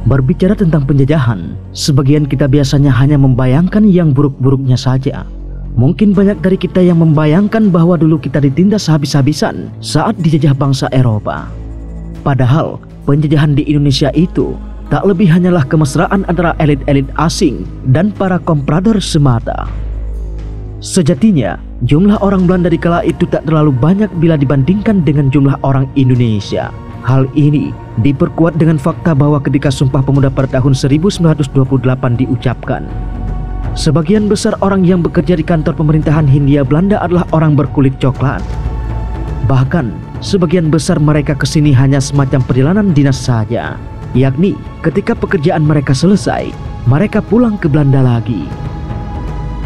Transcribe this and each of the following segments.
Berbicara tentang penjajahan, sebagian kita biasanya hanya membayangkan yang buruk-buruknya saja. Mungkin banyak dari kita yang membayangkan bahwa dulu kita ditindas habis-habisan saat dijajah bangsa Eropa. Padahal, penjajahan di Indonesia itu tak lebih hanyalah kemesraan antara elit-elit asing dan para komprador semata. Sejatinya, jumlah orang Belanda di kala itu tak terlalu banyak bila dibandingkan dengan jumlah orang Indonesia. Hal ini diperkuat dengan fakta bahwa ketika Sumpah Pemuda pada tahun 1928 diucapkan, sebagian besar orang yang bekerja di kantor pemerintahan Hindia Belanda adalah orang berkulit coklat. Bahkan, sebagian besar mereka kesini hanya semacam perjalanan dinas saja, yakni ketika pekerjaan mereka selesai, mereka pulang ke Belanda lagi.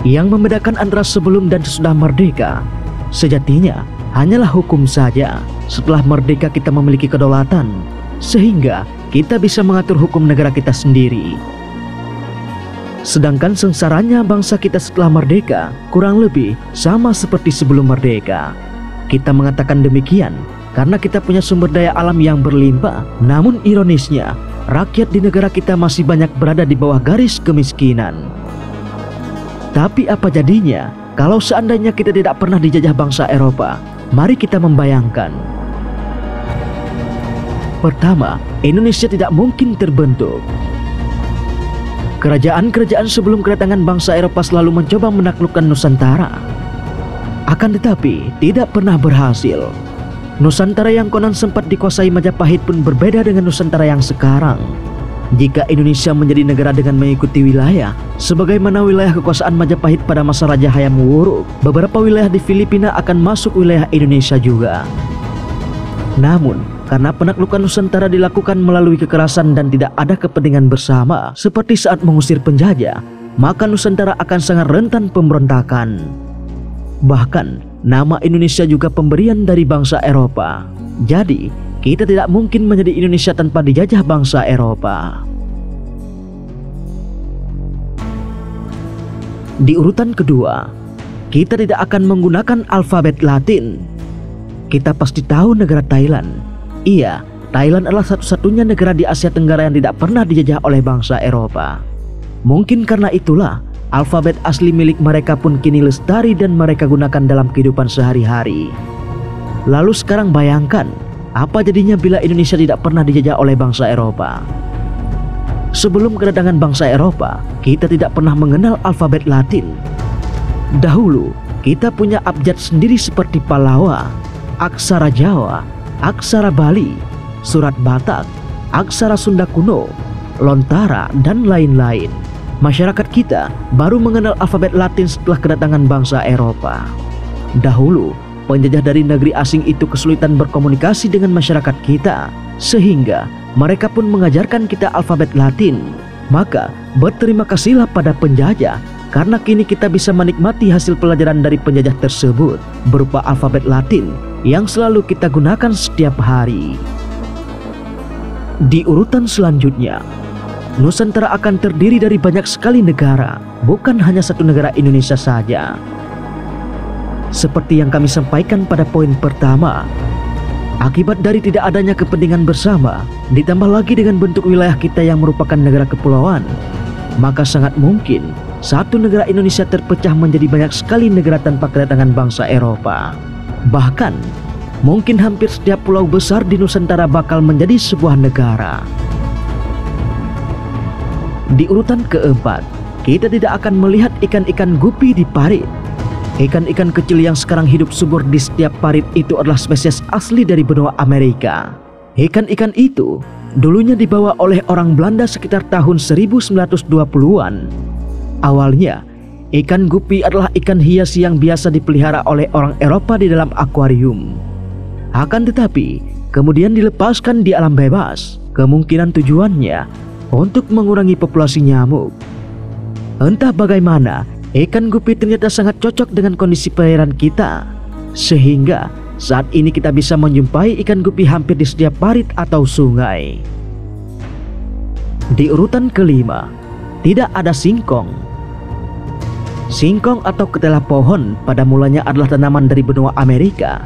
Yang membedakan antara sebelum dan sesudah merdeka, sejatinya hanyalah hukum saja. Setelah merdeka kita memiliki kedaulatan, sehingga kita bisa mengatur hukum negara kita sendiri. Sedangkan sengsaranya bangsa kita setelah merdeka kurang lebih sama seperti sebelum merdeka. Kita mengatakan demikian karena kita punya sumber daya alam yang berlimpah. Namun ironisnya, rakyat di negara kita masih banyak berada di bawah garis kemiskinan. Tapi apa jadinya kalau seandainya kita tidak pernah dijajah bangsa Eropa? Mari kita membayangkan. Pertama, Indonesia tidak mungkin terbentuk. Kerajaan-kerajaan sebelum kedatangan bangsa Eropa selalu mencoba menaklukkan Nusantara. Akan tetapi, tidak pernah berhasil. Nusantara yang konon sempat dikuasai Majapahit pun berbeda dengan Nusantara yang sekarang. Jika Indonesia menjadi negara dengan mengikuti wilayah, sebagaimana wilayah kekuasaan Majapahit pada masa Raja Hayam Wuruk, beberapa wilayah di Filipina akan masuk wilayah Indonesia juga. Namun, karena penaklukan Nusantara dilakukan melalui kekerasan dan tidak ada kepentingan bersama, seperti saat mengusir penjajah, maka Nusantara akan sangat rentan pemberontakan. Bahkan, nama Indonesia juga pemberian dari bangsa Eropa. Jadi, kita tidak mungkin menjadi Indonesia tanpa dijajah bangsa Eropa. Di urutan kedua, kita tidak akan menggunakan alfabet Latin. Kita pasti tahu negara Thailand. Iya, Thailand adalah satu-satunya negara di Asia Tenggara yang tidak pernah dijajah oleh bangsa Eropa. Mungkin karena itulah, alfabet asli milik mereka pun kini lestari dan mereka gunakan dalam kehidupan sehari-hari. Lalu sekarang bayangkan, apa jadinya bila Indonesia tidak pernah dijajah oleh bangsa Eropa? Sebelum kedatangan bangsa Eropa, kita tidak pernah mengenal alfabet Latin. Dahulu, kita punya abjad sendiri seperti Pallawa, aksara Jawa, aksara Bali, surat Batak, aksara Sunda kuno, Lontara, dan lain-lain. Masyarakat kita baru mengenal alfabet Latin setelah kedatangan bangsa Eropa. Dahulu, penjajah dari negeri asing itu kesulitan berkomunikasi dengan masyarakat kita, sehingga mereka pun mengajarkan kita alfabet Latin. Maka, berterima kasihlah pada penjajah, karena kini kita bisa menikmati hasil pelajaran dari penjajah tersebut berupa alfabet Latin yang selalu kita gunakan setiap hari. Di urutan selanjutnya, Nusantara akan terdiri dari banyak sekali negara, bukan hanya satu negara Indonesia saja. Seperti yang kami sampaikan pada poin pertama, akibat dari tidak adanya kepentingan bersama, ditambah lagi dengan bentuk wilayah kita yang merupakan negara kepulauan, maka sangat mungkin satu negara Indonesia terpecah menjadi banyak sekali negara tanpa kedatangan bangsa Eropa. Bahkan, mungkin hampir setiap pulau besar di Nusantara bakal menjadi sebuah negara. Di urutan keempat, kita tidak akan melihat ikan-ikan gupi di parit. Ikan-ikan kecil yang sekarang hidup subur di setiap parit itu adalah spesies asli dari benua Amerika. Ikan-ikan itu dulunya dibawa oleh orang Belanda sekitar tahun 1920-an. Awalnya, ikan gupi adalah ikan hias yang biasa dipelihara oleh orang Eropa di dalam akuarium. Akan tetapi, kemudian dilepaskan di alam bebas. Kemungkinan tujuannya untuk mengurangi populasi nyamuk. Entah bagaimana, ikan gupi ternyata sangat cocok dengan kondisi perairan kita, sehingga saat ini kita bisa menjumpai ikan gupi hampir di setiap parit atau sungai. Di urutan kelima, tidak ada singkong. Singkong atau ketela pohon pada mulanya adalah tanaman dari benua Amerika.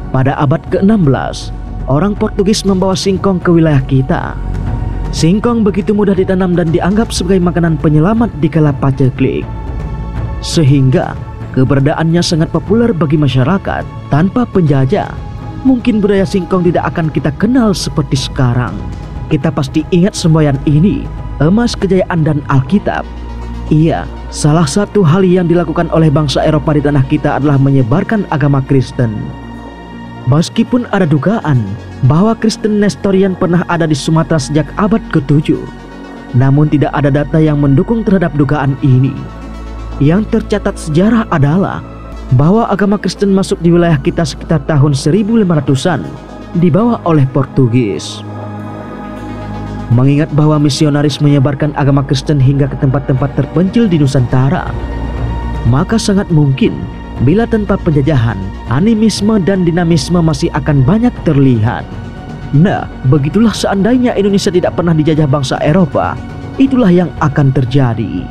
Pada abad ke-16, orang Portugis membawa singkong ke wilayah kita. Singkong begitu mudah ditanam dan dianggap sebagai makanan penyelamat di kala paceklik, sehingga keberadaannya sangat populer bagi masyarakat. Tanpa penjajah, mungkin budaya singkong tidak akan kita kenal seperti sekarang. Kita pasti ingat semboyan ini, emas kejayaan dan Alkitab. Iya, salah satu hal yang dilakukan oleh bangsa Eropa di tanah kita adalah menyebarkan agama Kristen. Meskipun ada dugaan bahwa Kristen Nestorian pernah ada di Sumatera sejak abad ke-7, namun tidak ada data yang mendukung terhadap dugaan ini. Yang tercatat sejarah adalah bahwa agama Kristen masuk di wilayah kita sekitar tahun 1500-an, dibawa oleh Portugis. Mengingat bahwa misionaris menyebarkan agama Kristen hingga ke tempat-tempat terpencil di Nusantara, maka sangat mungkin bila tanpa penjajahan, animisme dan dinamisme masih akan banyak terlihat. Nah, begitulah seandainya Indonesia tidak pernah dijajah bangsa Eropa, itulah yang akan terjadi.